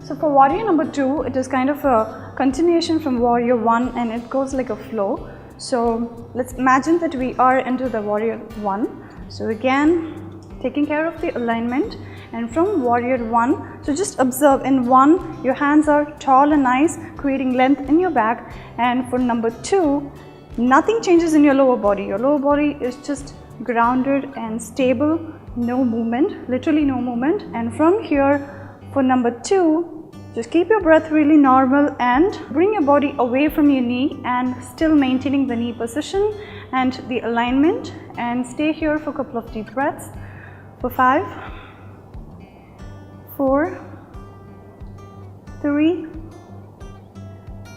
So for warrior number 2, it is kind of a continuation from warrior 1 and it goes like a flow. So let's imagine that we are into the warrior 1. So again, taking care of the alignment, and from warrior 1, so just observe in 1, your hands are tall and nice, creating length in your back, and for number 2, nothing changes in your lower body. Your lower body is just grounded and stable, no movement, literally no movement. And from here, for number 2, just keep your breath really normal and bring your body away from your knee and still maintaining the knee position and the alignment, and stay here for a couple of deep breaths for 5, 4, 3,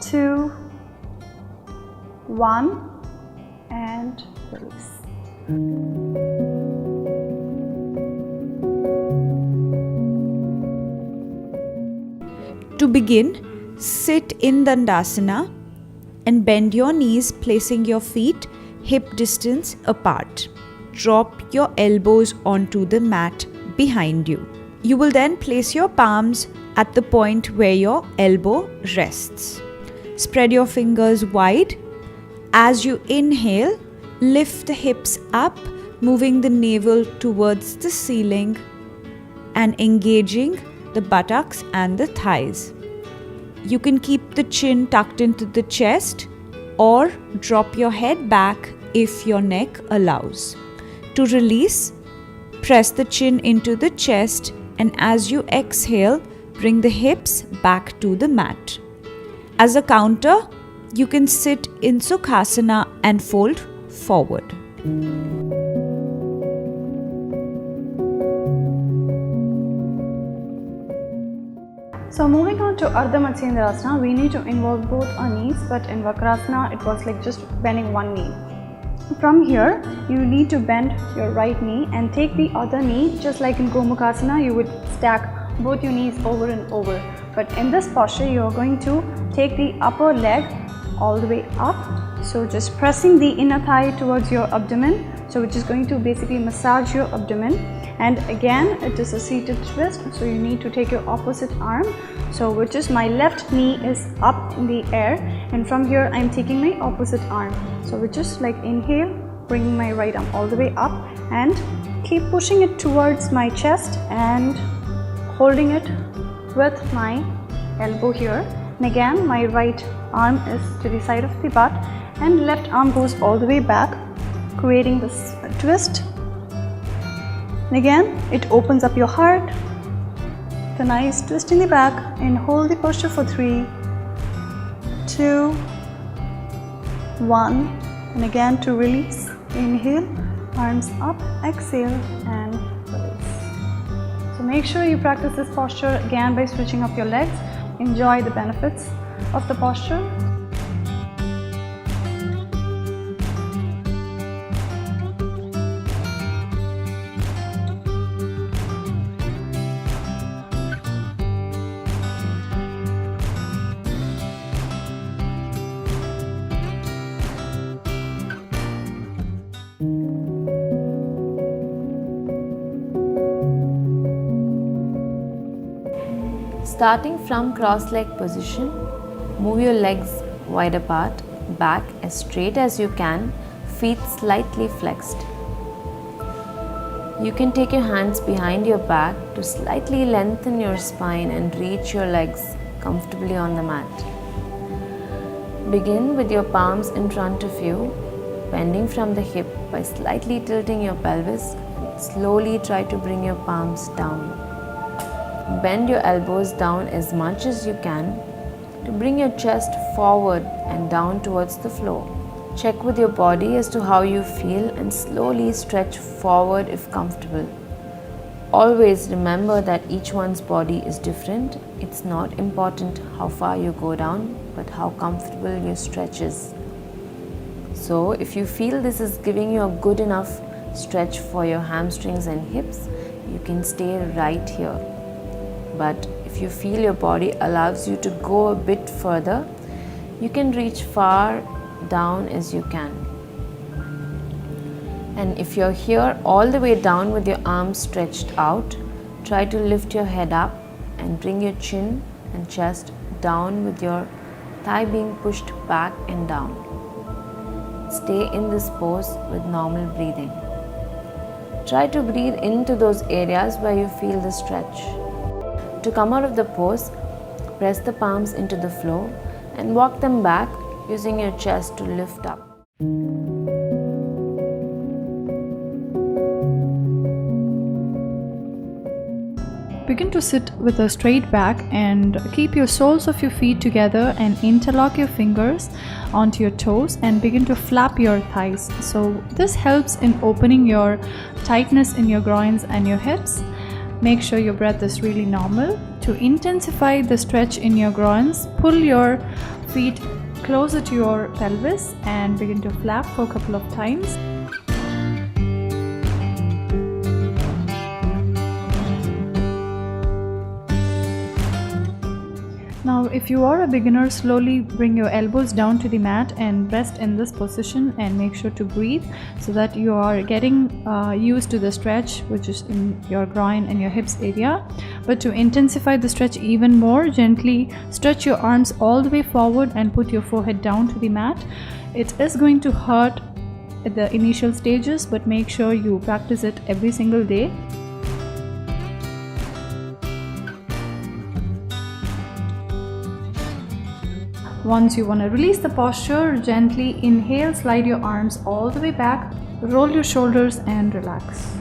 2, 1, and release. To begin, sit in Dandasana and bend your knees, placing your feet hip distance apart. Drop your elbows onto the mat behind you. You will then place your palms at the point where your elbow rests. Spread your fingers wide. As you inhale, lift the hips up, moving the navel towards the ceiling and engaging the buttocks and the thighs. You can keep the chin tucked into the chest or drop your head back if your neck allows. To release, press the chin into the chest, and as you exhale, bring the hips back to the mat. As a counter, you can sit in Sukhasana and fold forward. So moving on to Ardha Matsyendrasana, we need to involve both our knees, but in Vakrasana it was like just bending one knee. From here, you need to bend your right knee and take the other knee, just like in Gomukhasana, you would stack both your knees over and over. But in this posture, you are going to take the upper leg all the way up. So just pressing the inner thigh towards your abdomen. So which is going to basically massage your abdomen. And again, it is a seated twist, so you need to take your opposite arm. So which is my left knee is up in the air, and from here I am taking my opposite arm. So which is like inhale, bringing my right arm all the way up and keep pushing it towards my chest and holding it with my elbow here. And again, my right arm is to the side of the butt and left arm goes all the way back, creating this twist. And again, it opens up your heart. The nice twist in the back, and hold the posture for 3, 2, 1. And again, to release, inhale, arms up, exhale, and release. So make sure you practice this posture again by switching up your legs. Enjoy the benefits of the posture. Starting from cross-leg position, move your legs wide apart, back as straight as you can, feet slightly flexed. You can take your hands behind your back to slightly lengthen your spine and reach your legs comfortably on the mat. Begin with your palms in front of you, bending from the hip by slightly tilting your pelvis. Slowly try to bring your palms down. Bend your elbows down as much as you can to bring your chest forward and down towards the floor. Check with your body as to how you feel and slowly stretch forward if comfortable. Always remember that each one's body is different. It's not important how far you go down, but how comfortable your stretch is. So if you feel this is giving you a good enough stretch for your hamstrings and hips, you can stay right here. But if you feel your body allows you to go a bit further, you can reach far down as you can. And if you're here all the way down with your arms stretched out, try to lift your head up and bring your chin and chest down with your thigh being pushed back and down. Stay in this pose with normal breathing. Try to breathe into those areas where you feel the stretch. To come out of the pose, press the palms into the floor and walk them back using your chest to lift up. Begin to sit with a straight back and keep your soles of your feet together and interlock your fingers onto your toes and begin to flap your thighs. So this helps in opening your tightness in your groins and your hips. Make sure your breath is really normal. To intensify the stretch in your groins, pull your feet closer to your pelvis and begin to flap for a couple of times. Now, if you are a beginner, slowly bring your elbows down to the mat and rest in this position and make sure to breathe so that you are getting used to the stretch which is in your groin and your hips area. But to intensify the stretch even more, gently stretch your arms all the way forward and put your forehead down to the mat. It is going to hurt at the initial stages, but make sure you practice it every single day. Once you want to release the posture, gently inhale, slide your arms all the way back, roll your shoulders and relax.